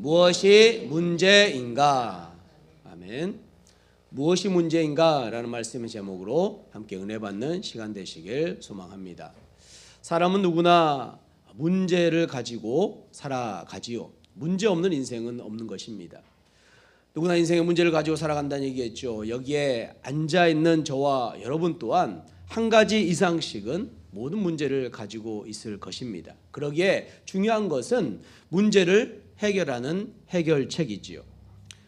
무엇이 문제인가? 아멘. 무엇이 문제인가? 라는 말씀의 제목으로 함께 은혜 받는 시간 되시길 소망합니다. 사람은 누구나 문제를 가지고 살아가지요. 문제 없는 인생은 없는 것입니다. 누구나 인생의 문제를 가지고 살아간다는 얘기겠죠. 여기에 앉아있는 저와 여러분 또한 한 가지 이상씩은 모든 문제를 가지고 있을 것입니다. 그러기에 중요한 것은 문제를 해결하는 해결책이지요.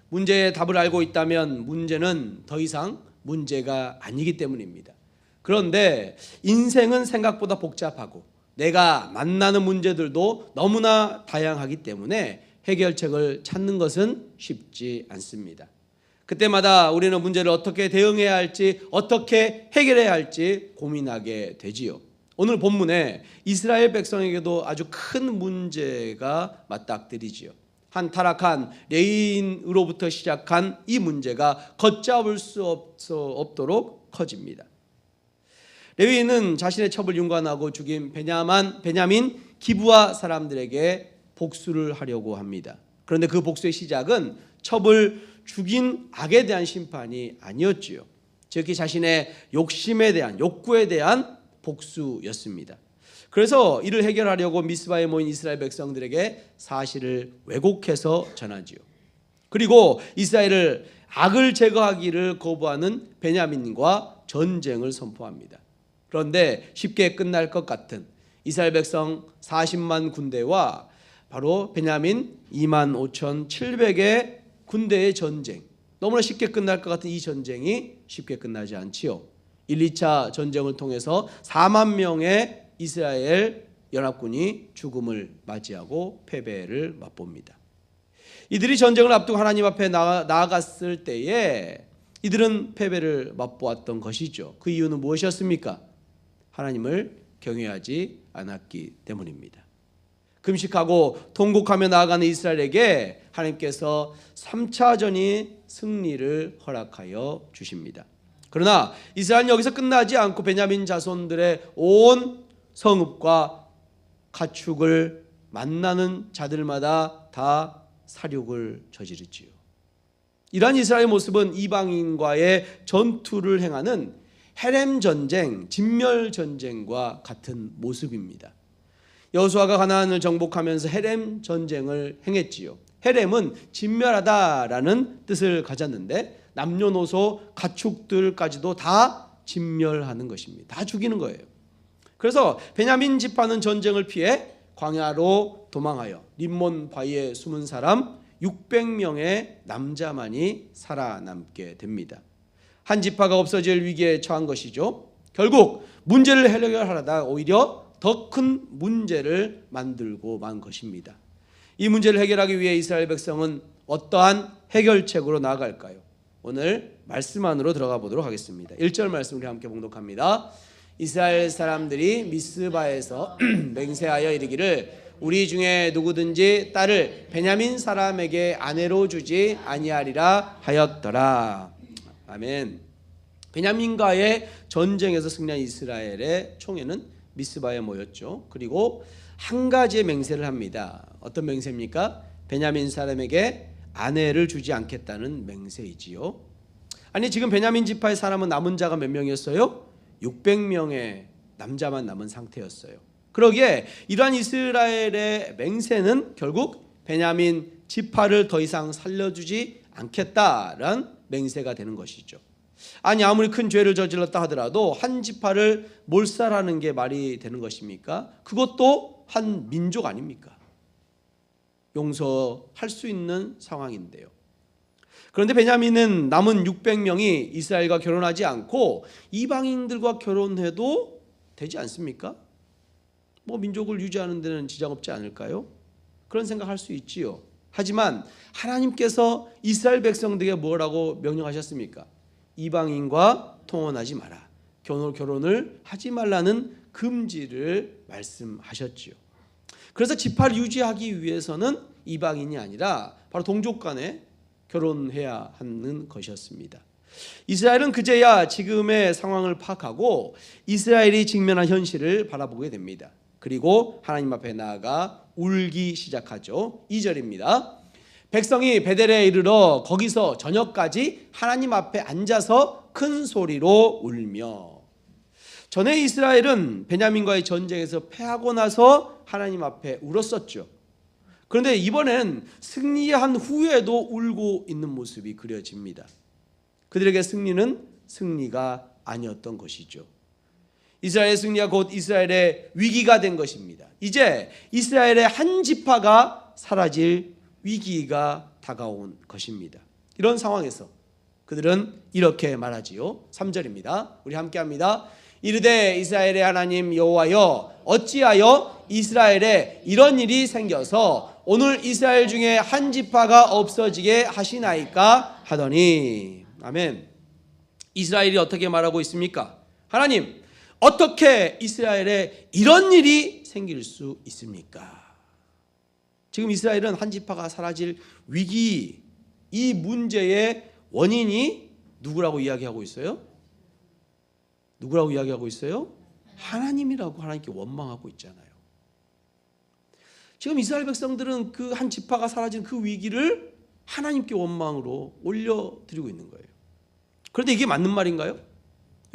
문제의 답을 알고 있다면 문제는 더 이상 문제가 아니기 때문입니다. 그런데 인생은 생각보다 복잡하고 내가 만나는 문제들도 너무나 다양하기 때문에 해결책을 찾는 것은 쉽지 않습니다. 그때마다 우리는 문제를 어떻게 대응해야 할지, 어떻게 해결해야 할지 고민하게 되지요. 오늘 본문에 이스라엘 백성에게도 아주 큰 문제가 맞닥뜨리지요. 한 타락한 레위인으로부터 시작한 이 문제가 걷잡을 수 없도록 커집니다. 레위인은 자신의 첩을 윤관하고 죽인 베냐민 기브아 사람들에게 복수를 하려고 합니다. 그런데 그 복수의 시작은 첩을 죽인 악에 대한 심판이 아니었지요. 즉 자신의 욕심에 대한, 욕구에 대한 복수였습니다. 그래서 이를 해결하려고 미스바에 모인 이스라엘 백성들에게 사실을 왜곡해서 전하지요. 그리고 이스라엘을 악을 제거하기를 거부하는 베냐민과 전쟁을 선포합니다. 그런데 쉽게 끝날 것 같은 이스라엘 백성 40만 군대와 바로 베냐민 25,700의 군대의 전쟁, 너무나 쉽게 끝날 것 같은 이 전쟁이 쉽게 끝나지 않지요. 1, 2차 전쟁을 통해서 4만 명의 이스라엘 연합군이 죽음을 맞이하고 패배를 맛봅니다. 이들이 전쟁을 앞두고 하나님 앞에 나아갔을 때에 이들은 패배를 맛보았던 것이죠. 그 이유는 무엇이었습니까? 하나님을 경외하지 않았기 때문입니다. 금식하고 통곡하며 나아가는 이스라엘에게 하나님께서 3차전이 승리를 허락하여 주십니다. 그러나 이스라엘은 여기서 끝나지 않고 베냐민 자손들의 온 성읍과 가축을 만나는 자들마다 다 살육을 저지르지요. 이러한 이스라엘의 모습은 이방인과의 전투를 행하는 헤렘 전쟁, 진멸 전쟁과 같은 모습입니다. 여호수아가 가나안을 정복하면서 헤렘 전쟁을 행했지요. 헤렘은 진멸하다라는 뜻을 가졌는데 남녀노소 가축들까지도 다 진멸하는 것입니다. 다 죽이는 거예요. 그래서 베냐민 지파는 전쟁을 피해 광야로 도망하여 림몬 바위에 숨은 사람 600명의 남자만이 살아남게 됩니다. 한 지파가 없어질 위기에 처한 것이죠. 결국 문제를 해결하려다 오히려 더 큰 문제를 만들고 만 것입니다. 이 문제를 해결하기 위해 이스라엘 백성은 어떠한 해결책으로 나아갈까요? 오늘 말씀 안으로 들어가 보도록 하겠습니다. 1절 말씀 우리 함께 봉독합니다. 이스라엘 사람들이 미스바에서 맹세하여 이르기를 우리 중에 누구든지 딸을 베냐민 사람에게 아내로 주지 아니하리라 하였더라. 아멘. 베냐민과의 전쟁에서 승리한 이스라엘의 총회는 미스바에 모였죠. 그리고 한 가지의 맹세를 합니다. 어떤 맹세입니까? 베냐민 사람에게 아내를 주지 않겠다는 맹세이지요. 아니 지금 베냐민 지파의 사람은 남은 자가 몇 명이었어요? 600명의 남자만 남은 상태였어요. 그러기에 이러한 이스라엘의 맹세는 결국 베냐민 지파를 더 이상 살려주지 않겠다라는 맹세가 되는 것이죠. 아니 아무리 큰 죄를 저질렀다 하더라도 한 지파를 몰살하는 게 말이 되는 것입니까? 그것도 한 민족 아닙니까? 용서할 수 있는 상황인데요. 그런데 베냐민은 남은 600명이 이스라엘과 결혼하지 않고 이방인들과 결혼해도 되지 않습니까? 뭐 민족을 유지하는 데는 지장 없지 않을까요? 그런 생각할 수 있지요. 하지만 하나님께서 이스라엘 백성들에게 뭐라고 명령하셨습니까? 이방인과 통혼하지 마라. 결혼을 하지 말라는 금지를 말씀하셨지요. 그래서 지파를 유지하기 위해서는 이방인이 아니라 바로 동족 간에 결혼해야 하는 것이었습니다. 이스라엘은 그제야 지금의 상황을 파악하고 이스라엘이 직면한 현실을 바라보게 됩니다. 그리고 하나님 앞에 나아가 울기 시작하죠. 2절입니다. 백성이 베델에 이르러 거기서 저녁까지 하나님 앞에 앉아서 큰 소리로 울며. 전에 이스라엘은 베냐민과의 전쟁에서 패하고 나서 하나님 앞에 울었었죠. 그런데 이번엔 승리한 후에도 울고 있는 모습이 그려집니다. 그들에게 승리는 승리가 아니었던 것이죠. 이스라엘의 승리가 곧 이스라엘의 위기가 된 것입니다. 이제 이스라엘의 한 지파가 사라질 위기가 다가온 것입니다. 이런 상황에서 그들은 이렇게 말하지요. 3절입니다. 우리 함께 합니다. 이르되 이스라엘의 하나님 여호와여, 어찌하여 이스라엘에 이런 일이 생겨서 오늘 이스라엘 중에 한 지파가 없어지게 하시나이까 하더니. 아멘. 이스라엘이 어떻게 말하고 있습니까? 하나님, 어떻게 이스라엘에 이런 일이 생길 수 있습니까? 지금 이스라엘은 한 지파가 사라질 위기, 이 문제의 원인이 누구라고 이야기하고 있어요? 누구라고 이야기하고 있어요? 하나님이라고 하나님께 원망하고 있잖아요. 지금 이스라엘 백성들은 그 한 지파가 사라진 그 위기를 하나님께 원망으로 올려드리고 있는 거예요. 그런데 이게 맞는 말인가요?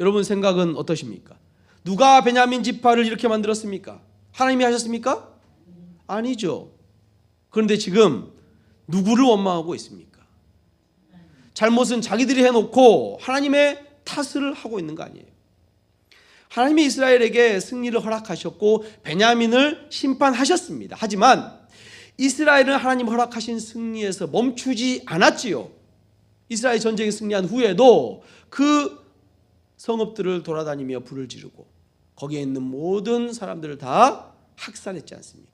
여러분 생각은 어떠십니까? 누가 베냐민 지파를 이렇게 만들었습니까? 하나님이 하셨습니까? 아니죠. 그런데 지금 누구를 원망하고 있습니까? 잘못은 자기들이 해놓고 하나님의 탓을 하고 있는 거 아니에요. 하나님이 이스라엘에게 승리를 허락하셨고 베냐민을 심판하셨습니다. 하지만 이스라엘은 하나님 허락하신 승리에서 멈추지 않았지요. 이스라엘 전쟁에 승리한 후에도 그 성읍들을 돌아다니며 불을 지르고 거기에 있는 모든 사람들을 다 학살했지 않습니까?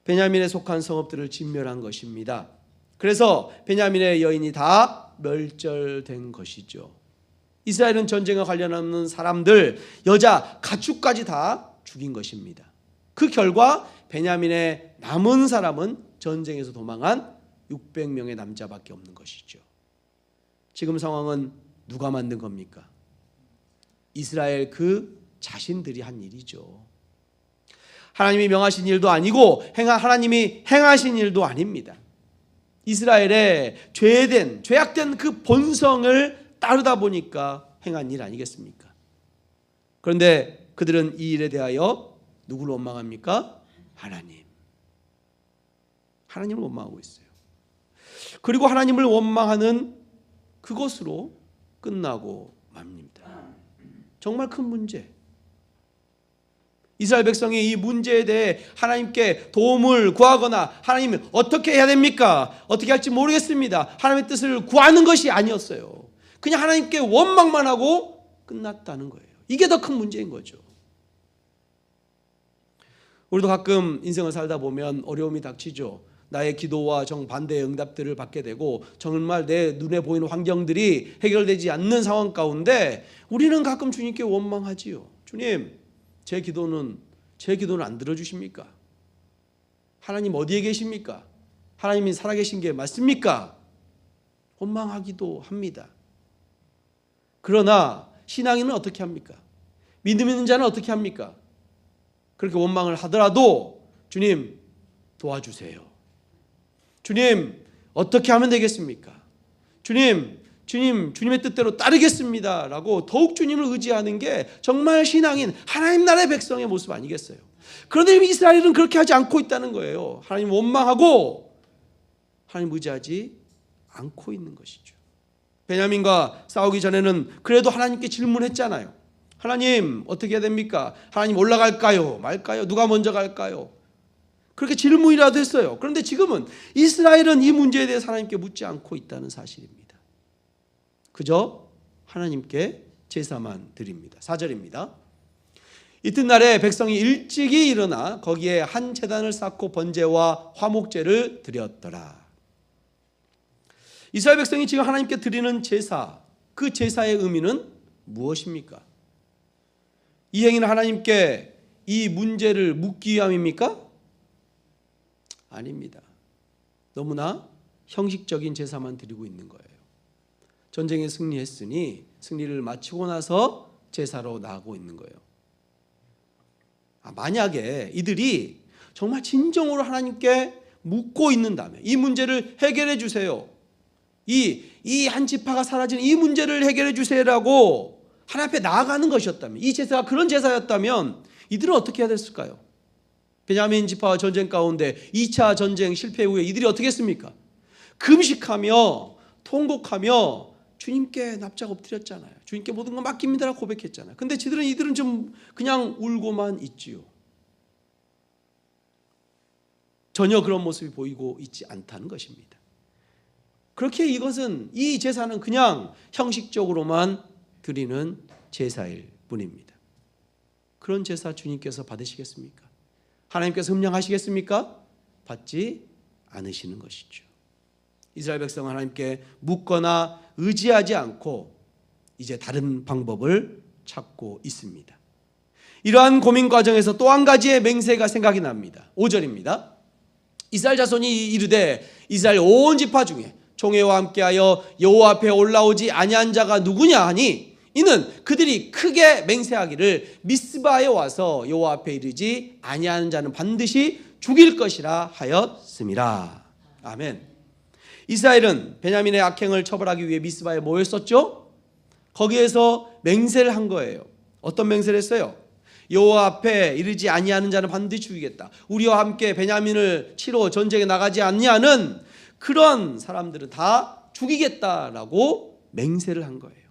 베냐민에 속한 성읍들을 진멸한 것입니다. 그래서 베냐민의 여인이 다 멸절된 것이죠. 이스라엘은 전쟁과 관련 없는 사람들, 여자, 가축까지 다 죽인 것입니다. 그 결과 베냐민의 남은 사람은 전쟁에서 도망한 600명의 남자밖에 없는 것이죠. 지금 상황은 누가 만든 겁니까? 이스라엘 그 자신들이 한 일이죠. 하나님이 명하신 일도 아니고 하나님이 행하신 일도 아닙니다. 이스라엘의 죄악된 그 본성을 따르다 보니까 행한 일 아니겠습니까? 그런데 그들은 이 일에 대하여 누구를 원망합니까? 하나님을 원망하고 있어요. 그리고 하나님을 원망하는 그것으로 끝나고 맙니다. 정말 큰 문제. 이스라엘 백성이 이 문제에 대해 하나님께 도움을 구하거나 하나님 어떻게 해야 됩니까? 어떻게 할지 모르겠습니다. 하나님의 뜻을 구하는 것이 아니었어요. 그냥 하나님께 원망만 하고 끝났다는 거예요. 이게 더 큰 문제인 거죠. 우리도 가끔 인생을 살다 보면 어려움이 닥치죠. 나의 기도와 정반대의 응답들을 받게 되고 정말 내 눈에 보이는 환경들이 해결되지 않는 상황 가운데 우리는 가끔 주님께 원망하지요. 주님, 제 기도는 안 들어주십니까? 하나님 어디에 계십니까? 하나님이 살아계신 게 맞습니까? 원망하기도 합니다. 그러나 신앙인은 어떻게 합니까? 믿음 있는 자는 어떻게 합니까? 그렇게 원망을 하더라도 주님 도와주세요. 주님 어떻게 하면 되겠습니까? 주님의 뜻대로 따르겠습니다 라고 더욱 주님을 의지하는 게 정말 신앙인 하나님 나라의 백성의 모습 아니겠어요? 그런데 이스라엘은 그렇게 하지 않고 있다는 거예요. 하나님 원망하고 하나님 의지하지 않고 있는 것이죠. 베냐민과 싸우기 전에는 그래도 하나님께 질문했잖아요. 하나님 어떻게 해야 됩니까? 하나님 올라갈까요? 말까요? 누가 먼저 갈까요? 그렇게 질문이라도 했어요. 그런데 지금은 이스라엘은 이 문제에 대해서 하나님께 묻지 않고 있다는 사실입니다. 그저 하나님께 제사만 드립니다. 4절입니다. 이튿날에 백성이 일찍이 일어나 거기에 한 제단을 쌓고 번제와 화목제를 드렸더라. 이스라엘 백성이 지금 하나님께 드리는 제사, 그 제사의 의미는 무엇입니까? 이 행위는 하나님께 이 문제를 묻기 위함입니까? 아닙니다. 너무나 형식적인 제사만 드리고 있는 거예요. 전쟁에 승리했으니 승리를 마치고 나서 제사로 나가고 있는 거예요. 만약에 이들이 정말 진정으로 하나님께 묻고 있는다면 이 문제를 해결해 주세요. 이 한 지파가 사라지는 이 문제를 해결해 주세요라고 하나님 앞에 나아가는 것이었다면, 이 제사가 그런 제사였다면 이들은 어떻게 해야 됐을까요? 베냐민 지파와 전쟁 가운데 2차 전쟁 실패 후에 이들이 어떻게 했습니까? 금식하며 통곡하며 주님께 납작 엎드렸잖아요. 주님께 모든 걸 맡깁니다라고 고백했잖아요. 근데 이들은 좀 그냥 울고만 있지요. 전혀 그런 모습이 보이고 있지 않다는 것입니다. 그렇게 이 제사는 그냥 형식적으로만 드리는 제사일 뿐입니다. 그런 제사 주님께서 받으시겠습니까? 하나님께서 흠령하시겠습니까? 받지 않으시는 것이죠. 이스라엘 백성은 하나님께 묻거나 의지하지 않고 이제 다른 방법을 찾고 있습니다. 이러한 고민 과정에서 또 한 가지의 맹세가 생각이 납니다. 5절입니다. 이스라엘 자손이 이르되 이스라엘 온 지파 중에 총회와 함께하여 여호와 앞에 올라오지 아니한 자가 누구냐 하니 이는 그들이 크게 맹세하기를 미스바에 와서 여호와 앞에 이르지 아니하는 자는 반드시 죽일 것이라 하였음이라. 아멘. 이스라엘은 베냐민의 악행을 처벌하기 위해 미스바에 모였었죠. 거기에서 맹세를 한 거예요. 어떤 맹세를 했어요? 여호와 앞에 이르지 아니하는 자는 반드시 죽이겠다. 우리와 함께 베냐민을 치러 전쟁에 나가지 않냐는 그런 사람들은 다 죽이겠다라고 맹세를 한 거예요.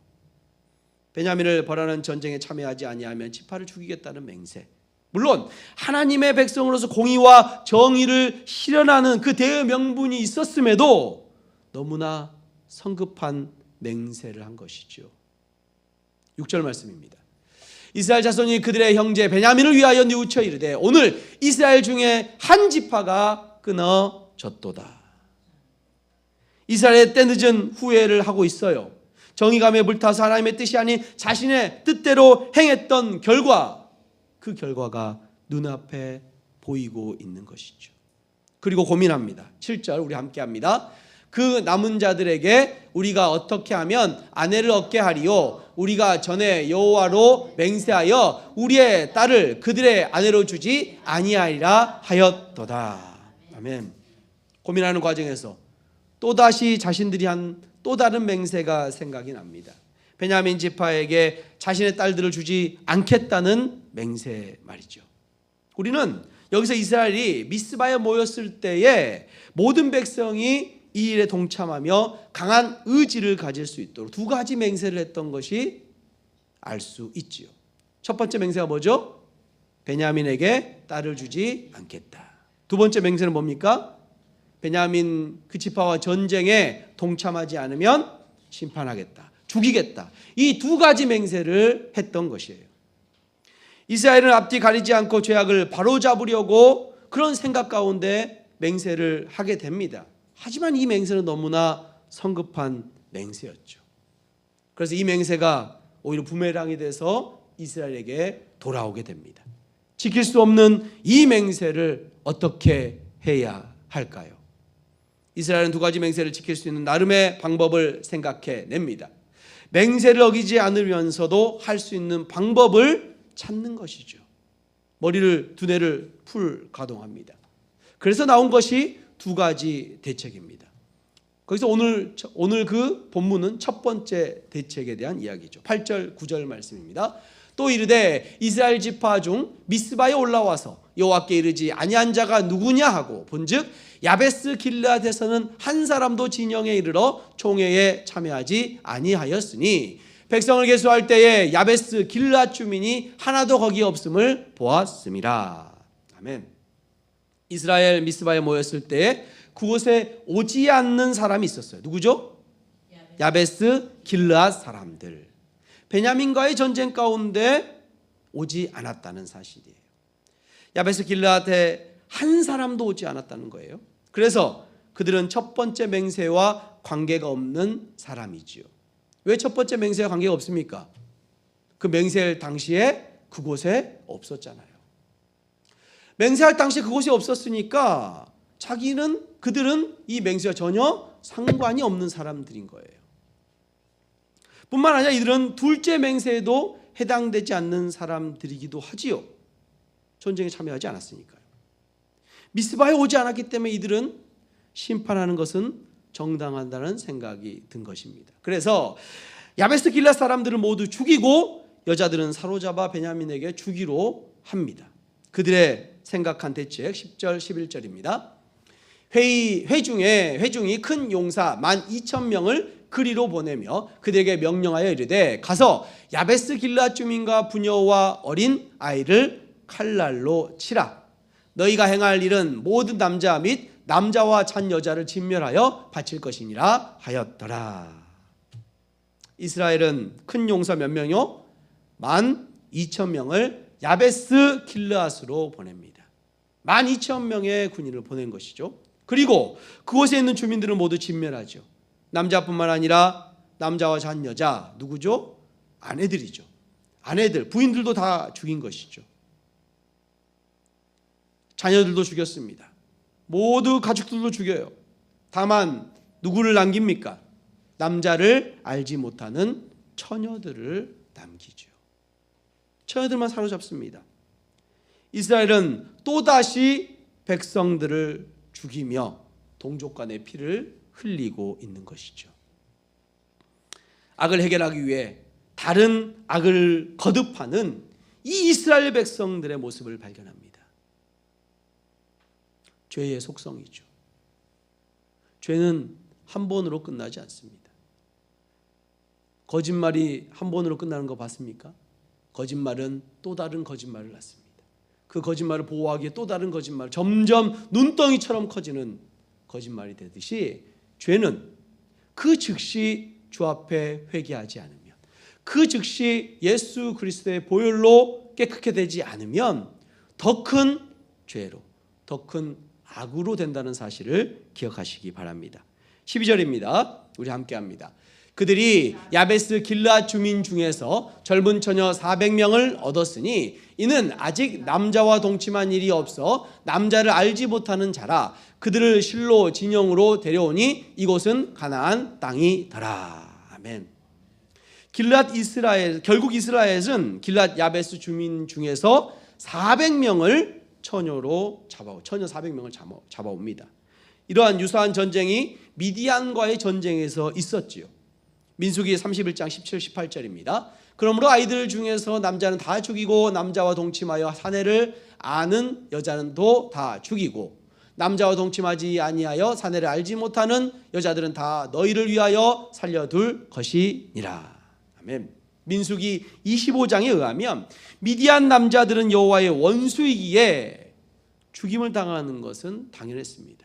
베냐민을 벌하는 전쟁에 참여하지 아니하면 지파를 죽이겠다는 맹세. 물론 하나님의 백성으로서 공의와 정의를 실현하는 그 대의 명분이 있었음에도 너무나 성급한 맹세를 한 것이죠. 6절 말씀입니다. 이스라엘 자손이 그들의 형제 베냐민을 위하여 뉘우쳐 이르되 오늘 이스라엘 중에 한 지파가 끊어졌도다. 이스라엘의 때늦은 후회를 하고 있어요. 정의감에 불타서 하나님의 뜻이 아닌 자신의 뜻대로 행했던 결과, 그 결과가 눈앞에 보이고 있는 것이죠. 그리고 고민합니다. 7절 우리 함께 합니다. 그 남은 자들에게 우리가 어떻게 하면 아내를 얻게 하리요? 우리가 전에 여호와로 맹세하여 우리의 딸을 그들의 아내로 주지 아니하리라 하였도다. 아멘. 고민하는 과정에서 또다시 자신들이 한 또 다른 맹세가 생각이 납니다. 베냐민 지파에게 자신의 딸들을 주지 않겠다는 맹세 말이죠. 우리는 여기서 이스라엘이 미스바에 모였을 때에 모든 백성이 이 일에 동참하며 강한 의지를 가질 수 있도록 두 가지 맹세를 했던 것이 알 수 있지요. 첫 번째 맹세가 뭐죠? 베냐민에게 딸을 주지 않겠다. 두 번째 맹세는 뭡니까? 베냐민 그 지파와 전쟁에 동참하지 않으면 심판하겠다, 죽이겠다. 이 두 가지 맹세를 했던 것이에요. 이스라엘은 앞뒤 가리지 않고 죄악을 바로잡으려고 그런 생각 가운데 맹세를 하게 됩니다. 하지만 이 맹세는 너무나 성급한 맹세였죠. 그래서 이 맹세가 오히려 부메랑이 돼서 이스라엘에게 돌아오게 됩니다. 지킬 수 없는 이 맹세를 어떻게 해야 할까요? 이스라엘은 두 가지 맹세를 지킬 수 있는 나름의 방법을 생각해 냅니다. 맹세를 어기지 않으면서도 할 수 있는 방법을 찾는 것이죠. 두뇌를 풀 가동합니다. 그래서 나온 것이 두 가지 대책입니다. 거기서 오늘 그 본문은 첫 번째 대책에 대한 이야기죠. 8절 9절 말씀입니다. 또 이르되 이스라엘 지파 중 미스바에 올라와서 여호와께 이르지 아니한 자가 누구냐 하고 본즉 야베스 길르앗에서는 한 사람도 진영에 이르러 총회에 참여하지 아니하였으니 백성을 계수할 때에 야베스 길르앗 주민이 하나도 거기에 없음을 보았음이라. 아멘. 이스라엘 미스바에 모였을 때 그곳에 오지 않는 사람이 있었어요. 누구죠? 야베스 길르앗 사람들. 베냐민과의 전쟁 가운데 오지 않았다는 사실이에요. 야베스 길르앗에 한 사람도 오지 않았다는 거예요. 그래서 그들은 첫 번째 맹세와 관계가 없는 사람이지요. 왜 첫 번째 맹세와 관계가 없습니까? 그 맹세할 당시에 그곳에 없었잖아요. 맹세할 당시에 그곳에 없었으니까 그들은 이 맹세와 전혀 상관이 없는 사람들인 거예요. 뿐만 아니라 이들은 둘째 맹세에도 해당되지 않는 사람들이기도 하지요. 전쟁에 참여하지 않았으니까요. 미스바에 오지 않았기 때문에 이들은 심판하는 것은 정당하다는 생각이 든 것입니다. 그래서 야베스 길앗 사람들을 모두 죽이고 여자들은 사로잡아 베냐민에게 주기로 합니다. 그들의 생각한 대책 10절 11절입니다. 회중이 큰 용사 12,000명을 그리로 보내며 그들에게 명령하여 이르되 가서 야베스 길앗 주민과 부녀와 어린 아이를 칼날로 치라. 너희가 행할 일은 모든 남자 및 남자와 잔 여자를 진멸하여 바칠 것이니라 하였더라. 이스라엘은 큰 용사 몇 명이요? 12,000명을 야베스 길르앗으로 보냅니다. 12,000명의 군인을 보낸 것이죠. 그리고 그곳에 있는 주민들은 모두 진멸하죠. 남자뿐만 아니라 남자와 잔 여자, 누구죠? 아내들이죠. 아내들, 부인들도 다 죽인 것이죠. 자녀들도 죽였습니다. 모두 가축들도 죽여요. 다만 누구를 남깁니까? 남자를 알지 못하는 처녀들을 남기죠. 처녀들만 사로잡습니다. 이스라엘은 또다시 백성들을 죽이며 동족 간의 피를 흘리고 있는 것이죠. 악을 해결하기 위해 다른 악을 거듭하는 이 이스라엘 백성들의 모습을 발견합니다. 죄의 속성이죠. 죄는 한 번으로 끝나지 않습니다. 거짓말이 한 번으로 끝나는 거 봤습니까? 거짓말은 또 다른 거짓말을 낳습니다. 그 거짓말을 보호하기에 또 다른 거짓말, 점점 눈덩이처럼 커지는 거짓말이 되듯이 죄는 그 즉시 주 앞에 회개하지 않으면, 그 즉시 예수 그리스도의 보혈로 깨끗게 되지 않으면 더 큰 죄로, 더 큰 악으로 된다는 사실을 기억하시기 바랍니다. 12절입니다. 우리 함께 합니다. 그들이 야베스 길르앗 주민 중에서 젊은 처녀 400명을 얻었으니 이는 아직 남자와 동침한 일이 없어 남자를 알지 못하는 자라. 그들을 실로 진영으로 데려오니 이곳은 가나안 땅이더라. 아멘. 결국 이스라엘은 길앗 야베스 주민 중에서 400명을 처녀로 처녀 400명을 잡아옵니다. 이러한 유사한 전쟁이 미디안과의 전쟁에서 있었지요. 민수기 31장 17, 18절입니다. 그러므로 아이들 중에서 남자는 다 죽이고 남자와 동침하여 사내를 아는 여자는 다 죽이고 남자와 동침하지 아니하여 사내를 알지 못하는 여자들은 다 너희를 위하여 살려둘 것이니라. 아멘. 민수기 25장에 의하면 미디안 남자들은 여호와의 원수이기에 죽임을 당하는 것은 당연했습니다.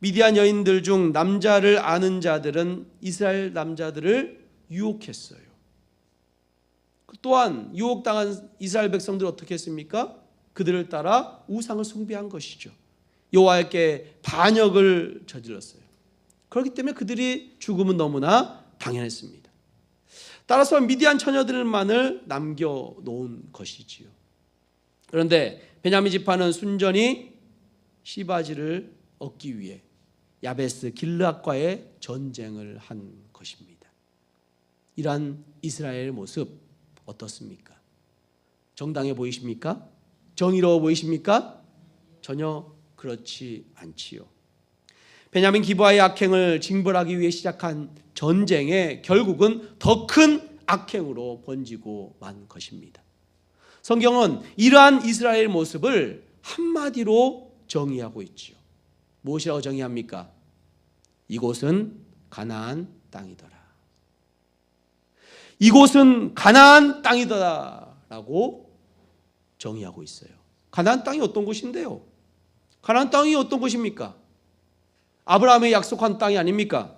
미디안 여인들 중 남자를 아는 자들은 이스라엘 남자들을 유혹했어요. 또한 유혹당한 이스라엘 백성들 어떻게 했습니까? 그들을 따라 우상을 숭배한 것이죠. 여호와께 반역을 저질렀어요. 그렇기 때문에 그들이 죽음은 너무나 당연했습니다. 따라서 미디안 처녀들만을 남겨놓은 것이지요. 그런데 베냐민 지파는 순전히 시바지를 얻기 위해 야베스 길르앗과의 전쟁을 한 것입니다. 이러한 이스라엘의 모습 어떻습니까? 정당해 보이십니까? 정의로워 보이십니까? 전혀 그렇지 않지요. 베냐민 기브아의 악행을 징벌하기 위해 시작한 전쟁의 결국은 더 큰 악행으로 번지고 만 것입니다. 성경은 이러한 이스라엘의 모습을 한마디로 정의하고 있지요. 무엇이라고 정의합니까? 이곳은 가나안 땅이더라. 이곳은 가나안 땅이더라라고 정의하고 있어요. 가나안 땅이 어떤 곳인데요? 가나안 땅이 어떤 곳입니까? 아브라함의 약속한 땅이 아닙니까?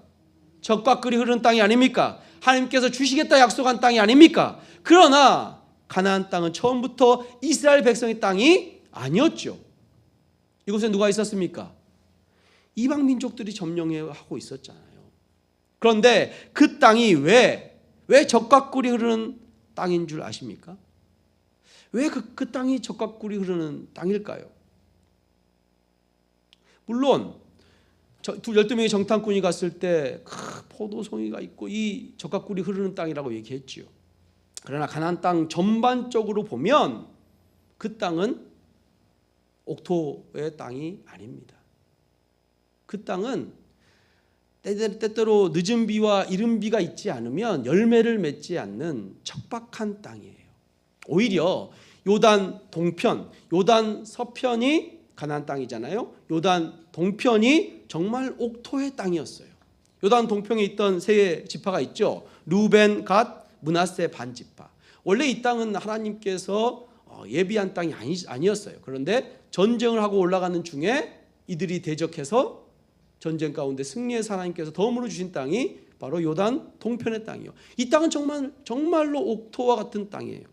젖과 꿀이 흐르는 땅이 아닙니까? 하나님께서 주시겠다 약속한 땅이 아닙니까? 그러나 가나안 땅은 처음부터 이스라엘 백성의 땅이 아니었죠. 이곳에 누가 있었습니까? 이방 민족들이 점령하고 있었잖아요. 그런데 그 땅이 왜 젖과 꿀이 흐르는 땅인 줄 아십니까? 왜 그 땅이 젖과 꿀이 흐르는 땅일까요? 물론 12명의 정탐꾼이 갔을 때 포도송이가 있고 이 젖과 꿀이 흐르는 땅이라고 얘기했지요. 그러나 가나안 땅 전반적으로 보면 그 땅은 옥토의 땅이 아닙니다. 그 땅은 때때로 늦은 비와 이른 비가 있지 않으면 열매를 맺지 않는 척박한 땅이에요. 오히려 요단 동편, 요단 서편이 가나안 땅이잖아요. 요단 동편이 정말 옥토의 땅이었어요. 요단 동편에 있던 세 지파가 있죠. 루벤, 갓, 므낫세 반지파. 원래 이 땅은 하나님께서 예비한 땅이 아니었어요. 그런데 전쟁을 하고 올라가는 중에 이들이 대적해서 전쟁 가운데 승리해서 하나님께서 덤으로 주신 땅이 바로 요단 동편의 땅이에요. 이 땅은 정말로 옥토와 같은 땅이에요.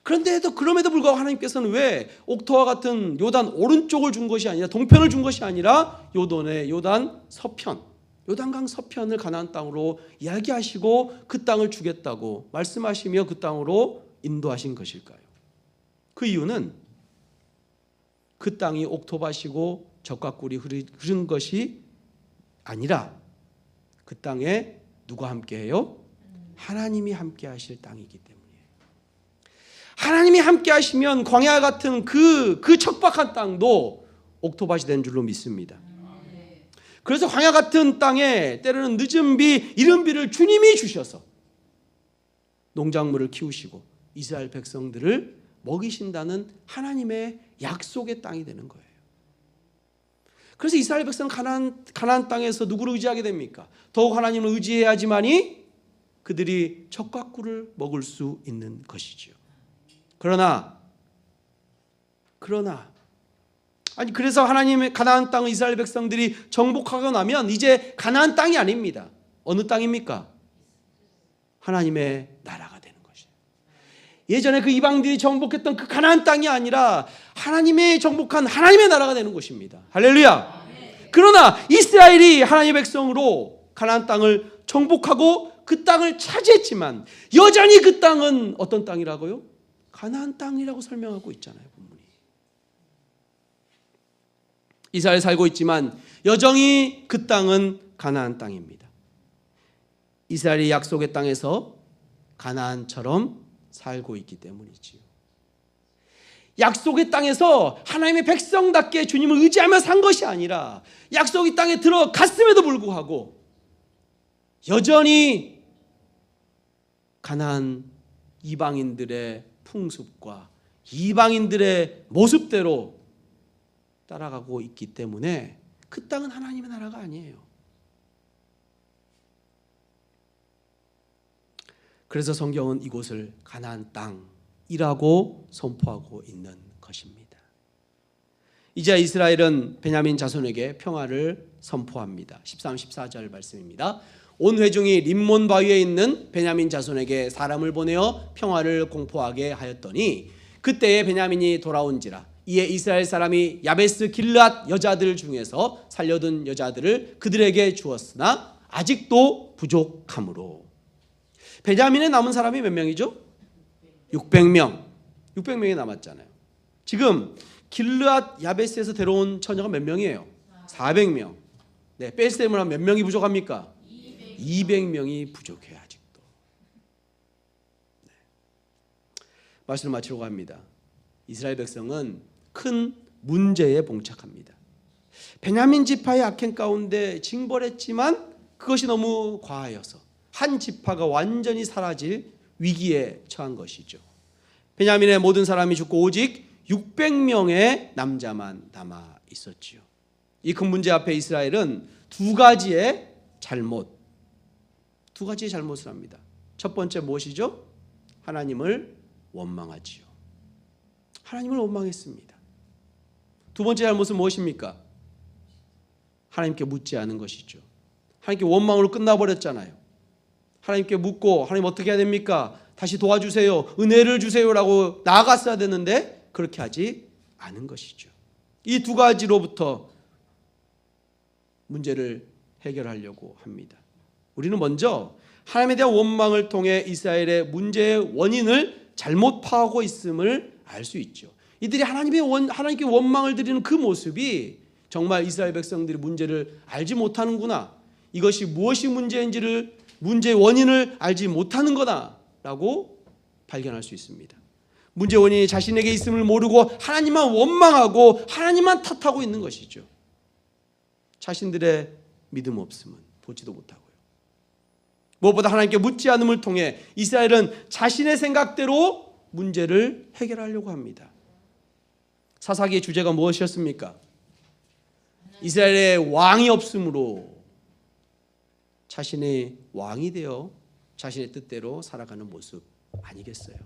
그럼에도 불구하고 하나님께서는 왜 옥토와 같은 요단 오른쪽을 준 것이 아니라 동편을 준 것이 아니라 요단 서편, 요단강 서편을 가나안 땅으로 이야기하시고 그 땅을 주겠다고 말씀하시며 그 땅으로 인도하신 것일까요? 그 이유는 그 땅이 옥토밭이고 젖과 꿀이 흐른 것이 아니라 그 땅에 누가 함께해요? 하나님이 함께 하실 땅이기 때문이에요. 하나님이 함께 하시면 광야 같은 그 척박한 땅도 옥토밭이 된 줄로 믿습니다. 그래서 광야 같은 땅에 때로는 늦은 비, 이른 비를 주님이 주셔서 농작물을 키우시고 이스라엘 백성들을 먹이신다는 하나님의 약속의 땅이 되는 거예요. 그래서 이스라엘 백성은 가나안 땅에서 누구를 의지하게 됩니까? 더욱 하나님을 의지해야지만이 그들이 젖과 꿀을 먹을 수 있는 것이지요. 그래서 하나님의 가나안 땅을 이스라엘 백성들이 정복하고 나면 이제 가나안 땅이 아닙니다. 어느 땅입니까? 하나님의 나라가 되는 것이에요. 예전에 그 이방들이 정복했던 그 가나안 땅이 아니라 하나님의 정복한 하나님의 나라가 되는 것입니다. 할렐루야. 그러나 이스라엘이 하나님의 백성으로 가나안 땅을 정복하고 그 땅을 차지했지만 여전히 그 땅은 어떤 땅이라고요? 가나안 땅이라고 설명하고 있잖아요. 본문이. 이스라엘 살고 있지만 여전히 그 땅은 가나안 땅입니다. 이스라엘이 약속의 땅에서 가나안처럼 살고 있기 때문이지요. 약속의 땅에서 하나님의 백성답게 주님을 의지하며 산 것이 아니라 약속의 땅에 들어갔음에도 불구하고 여전히 가나안 이방인들의 풍습과 이방인들의 모습대로 따라가고 있기 때문에 그 땅은 하나님의 나라가 아니에요. 그래서 성경은 이곳을 가나안 땅이라고 선포하고 있는 것입니다. 이제 이스라엘은 베냐민 자손에게 평화를 선포합니다. 13, 14절 말씀입니다. 온 회중이 림몬 바위에 있는 베냐민 자손에게 사람을 보내어 평화를 공포하게 하였더니 그때에 베냐민이 돌아온지라. 이에 이스라엘 사람이 야베스 길앗 여자들 중에서 살려둔 여자들을 그들에게 주었으나 아직도 부족함으로. 베냐민에 남은 사람이 몇 명이죠? 600명. 600명이 남았잖아요. 지금 길앗 야베스에서 데려온 처녀가 몇 명이에요? 400명. 네, 뺄셈을 하면 몇 명이 부족합니까? 200명이 부족해요. 아직도. 네. 말씀을 마치려고 합니다. 이스라엘 백성은 큰 문제에 봉착합니다. 베냐민 지파의 악행 가운데 징벌했지만 그것이 너무 과하여서 한 지파가 완전히 사라질 위기에 처한 것이죠. 베냐민의 모든 사람이 죽고 오직 600명의 남자만 남아 있었지요. 이 큰 문제 앞에 이스라엘은 두 가지의 잘못을 합니다. 첫 번째 무엇이죠? 하나님을 원망하지요. 하나님을 원망했습니다. 두 번째 잘못은 무엇입니까? 하나님께 묻지 않은 것이죠. 하나님께 원망으로 끝나버렸잖아요. 하나님께 묻고 하나님 어떻게 해야 됩니까? 다시 도와주세요. 은혜를 주세요라고 나아갔어야 되는데 그렇게 하지 않은 것이죠. 이 두 가지로부터 문제를 해결하려고 합니다. 우리는 먼저 하나님에 대한 원망을 통해 이스라엘의 문제의 원인을 잘못 파악하고 있음을 알 수 있죠. 이들이 하나님께 원망을 드리는 그 모습이 정말 이스라엘 백성들이 문제를 알지 못하는구나, 이것이 무엇이 문제의 원인을 알지 못하는 거다라고 발견할 수 있습니다. 문제 원인이 자신에게 있음을 모르고 하나님만 원망하고 하나님만 탓하고 있는 것이죠. 자신들의 믿음 없음은 보지도 못하고요. 무엇보다 하나님께 묻지 않음을 통해 이스라엘은 자신의 생각대로 문제를 해결하려고 합니다. 사사기의 주제가 무엇이었습니까? 이스라엘의 왕이 없으므로 자신의 왕이 되어 자신의 뜻대로 살아가는 모습 아니겠어요?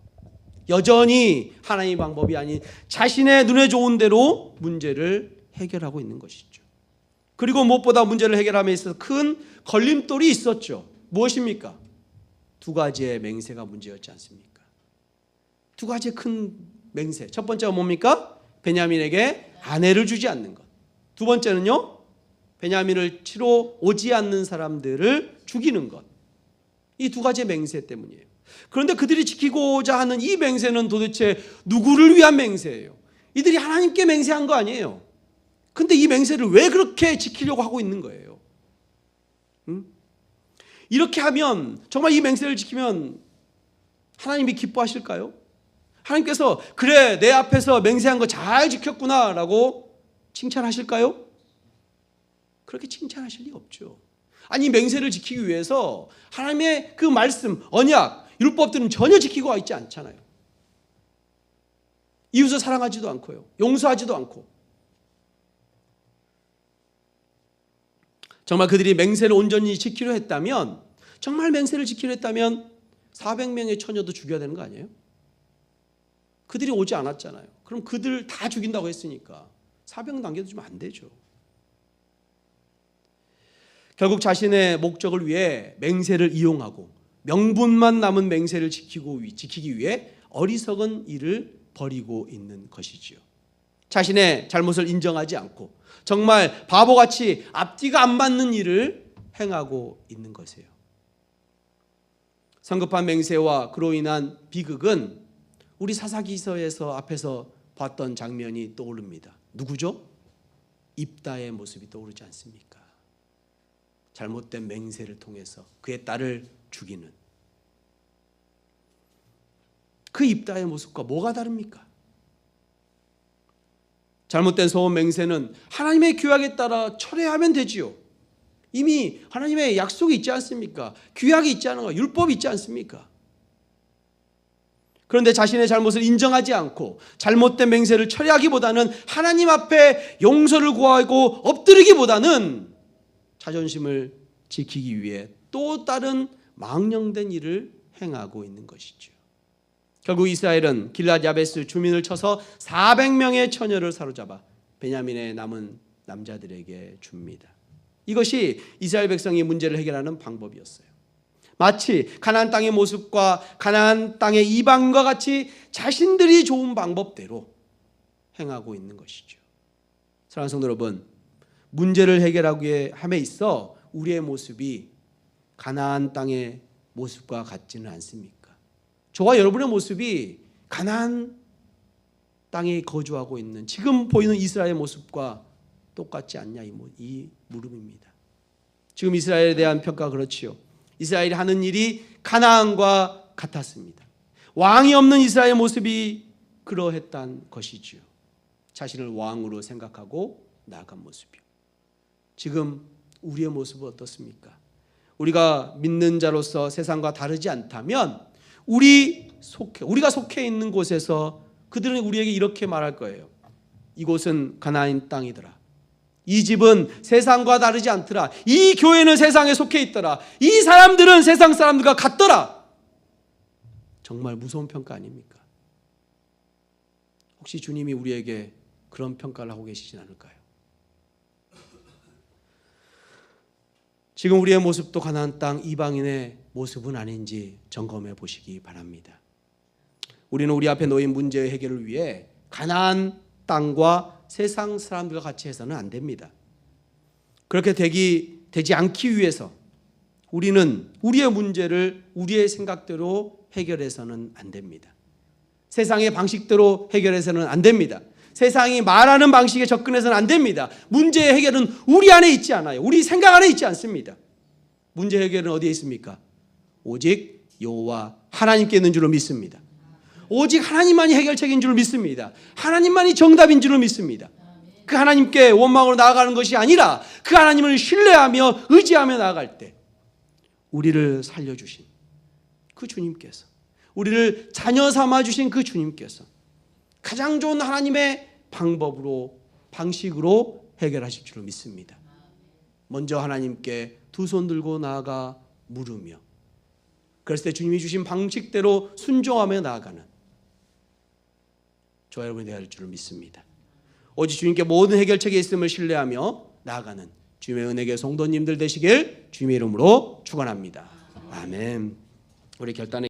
여전히 하나님의 방법이 아닌 자신의 눈에 좋은 대로 문제를 해결하고 있는 것이죠. 그리고 무엇보다 문제를 해결함에 있어서 큰 걸림돌이 있었죠. 무엇입니까? 두 가지의 맹세가 문제였지 않습니까? 두 가지의 큰 맹세. 첫 번째가 뭡니까? 베냐민에게 아내를 주지 않는 것. 두 번째는요, 베냐민을 치러 오지 않는 사람들을 죽이는 것. 이 두 가지의 맹세 때문이에요. 그런데 그들이 지키고자 하는 이 맹세는 도대체 누구를 위한 맹세예요? 이들이 하나님께 맹세한 거 아니에요. 근데 이 맹세를 왜 그렇게 지키려고 하고 있는 거예요? 이렇게 하면, 정말 이 맹세를 지키면 하나님이 기뻐하실까요? 하나님께서 그래 내 앞에서 맹세한 거 잘 지켰구나 라고 칭찬하실까요? 그렇게 칭찬하실 리가 없죠. 아니, 맹세를 지키기 위해서 하나님의 그 말씀, 언약, 율법들은 전혀 지키고 있지 않잖아요. 이웃을 사랑하지도 않고요, 용서하지도 않고. 정말 그들이 맹세를 온전히 지키려 했다면, 정말 맹세를 지키려 했다면 400명의 처녀도 죽여야 되는 거 아니에요? 그들이 오지 않았잖아요. 그럼 그들 다 죽인다고 했으니까 400명 남겨두면 안 되죠. 결국 자신의 목적을 위해 맹세를 이용하고 명분만 남은 맹세를 지키기 위해 어리석은 일을 벌이고 있는 것이지요. 자신의 잘못을 인정하지 않고 정말 바보같이 앞뒤가 안 맞는 일을 행하고 있는 것이에요. 성급한 맹세와 그로 인한 비극은 우리 사사기서에서 앞에서 봤던 장면이 떠오릅니다. 누구죠? 입다의 모습이 떠오르지 않습니까? 잘못된 맹세를 통해서 그의 딸을 죽이는 그 입다의 모습과 뭐가 다릅니까? 잘못된 소원 맹세는 하나님의 규약에 따라 철회하면 되지요. 이미 하나님의 약속이 있지 않습니까? 규약이 있지 않은가? 율법이 있지 않습니까? 그런데 자신의 잘못을 인정하지 않고 잘못된 맹세를 철회하기보다는 하나님 앞에 용서를 구하고 엎드리기보다는 자존심을 지키기 위해 또 다른 망령된 일을 행하고 있는 것이죠. 결국 이스라엘은 길앗 야베스 주민을 쳐서 400명의 처녀를 사로잡아 베냐민의 남은 남자들에게 줍니다. 이것이 이스라엘 백성이 문제를 해결하는 방법이었어요. 마치 가나안 땅의 모습과 가나안 땅의 이방과 같이 자신들이 좋은 방법대로 행하고 있는 것이죠. 사랑하는 성도 여러분, 문제를 해결하기 함에 있어 우리의 모습이 가나안 땅의 모습과 같지는 않습니까? 저와 여러분의 모습이 가나안 땅에 거주하고 있는 지금 보이는 이스라엘의 모습과 똑같지 않냐, 이 물음입니다. 지금 이스라엘에 대한 평가가 그렇지요. 이스라엘이 하는 일이 가나안과 같았습니다. 왕이 없는 이스라엘의 모습이 그러했던 것이지요. 자신을 왕으로 생각하고 나아간 모습이요. 지금 우리의 모습은 어떻습니까? 우리가 믿는 자로서 세상과 다르지 않다면 우리가 속해 있는 곳에서 그들은 우리에게 이렇게 말할 거예요. 이곳은 가나안 땅이더라. 이 집은 세상과 다르지 않더라. 이 교회는 세상에 속해 있더라. 이 사람들은 세상 사람들과 같더라. 정말 무서운 평가 아닙니까? 혹시 주님이 우리에게 그런 평가를 하고 계시진 않을까요? 지금 우리의 모습도 가나안 땅 이방인의 모습은 아닌지 점검해 보시기 바랍니다. 우리는 우리 앞에 놓인 문제의 해결을 위해 가나안 땅과 세상 사람들과 같이 해서는 안 됩니다. 그렇게 되지 않기 위해서 우리는 우리의 문제를 우리의 생각대로 해결해서는 안 됩니다. 세상의 방식대로 해결해서는 안 됩니다. 세상이 말하는 방식에 접근해서는 안 됩니다. 문제의 해결은 우리 안에 있지 않아요. 우리 생각 안에 있지 않습니다. 문제 해결은 어디에 있습니까? 오직 여호와 하나님께 있는 줄로 믿습니다. 오직 하나님만이 해결책인 줄 믿습니다. 하나님만이 정답인 줄 믿습니다. 그 하나님께 원망으로 나아가는 것이 아니라 그 하나님을 신뢰하며 의지하며 나아갈 때 우리를 살려주신 그 주님께서, 우리를 자녀 삼아주신 그 주님께서 가장 좋은 하나님의 방식으로 해결하실 줄 믿습니다. 먼저 하나님께 두 손 들고 나아가 물으며, 그랬을 때 주님이 주신 방식대로 순종하며 나아가는 저와 여러분이 되어야 할 줄 믿습니다. 오직 주님께 모든 해결책이 있음을 신뢰하며 나아가는 주님의 은혜의 성도님들 되시길 주님의 이름으로 축원합니다. 아멘. 우리 결단의